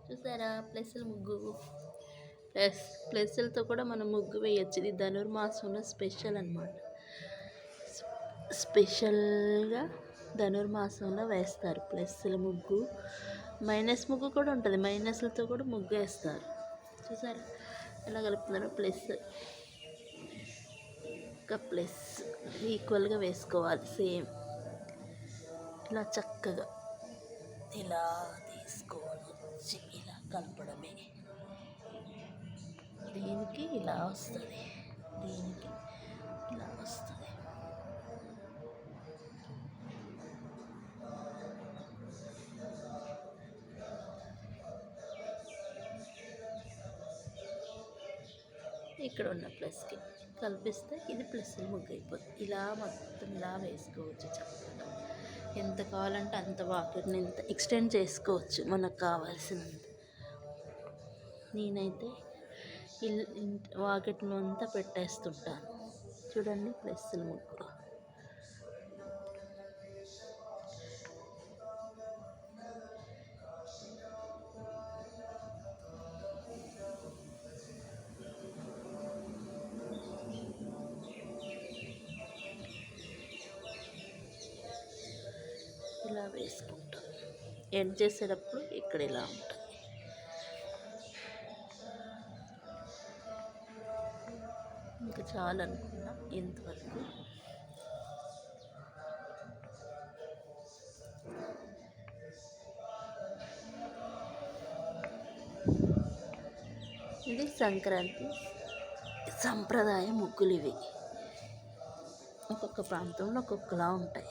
చూసారా ప్లస్ల ముగ్గు. ప్లస్లతో కూడా మనం ముగ్గు వేయచ్చు. ఇది ధనుర్మాసంలో స్పెషల్ అనమాట. స్పెషల్గా ధనుర్మాసంలో వేస్తారు ప్లస్ల ముగ్గు. మైనస్ ముగ్గు కూడా ఉంటుంది, మైనస్లతో కూడా ముగ్గు వేస్తారు. చూసారా ఎలా కలుపుతున్నారో. ప్లస్ ఇంకా ప్లస్ ఈక్వల్గా వేసుకోవాలి. సేమ్ ఇలా చక్కగా ఇలా తీసుకొని వచ్చి ఇలా కలపడమే. దీనికి ఇలా వస్తుంది, దీనికి ఇలా వస్తుంది. ఇక్కడ ఉన్న ప్లస్కి కలిపిస్తే ఇది ప్లస్ల ముగ్గు అయిపోతుంది. ఇలా మొత్తం ఇలా వేసుకోవచ్చు చక్కగా. ఎంత కావాలంటే అంత వాటర్ని ఎంత ఎక్స్టెండ్ చేసుకోవచ్చు మనకు కావాల్సినంత. నేనైతే వాకెట్లో అంతా పెట్టేస్తుంటాను. చూడండి ప్లస్ల ముగ్గు. ఇలా వేసుకుంటాం. ఎండ్ చేసేటప్పుడు ఇక్కడ ఇలా ఉంటుంది. ఇంకా చాలా అనుకున్నా ఇంతవరకు. ఇది సంక్రాంతి సంప్రదాయ ముగ్గులు. ఇవి ఒక్కొక్క ప్రాంతంలో ఒక్కొక్కలా ఉంటాయి.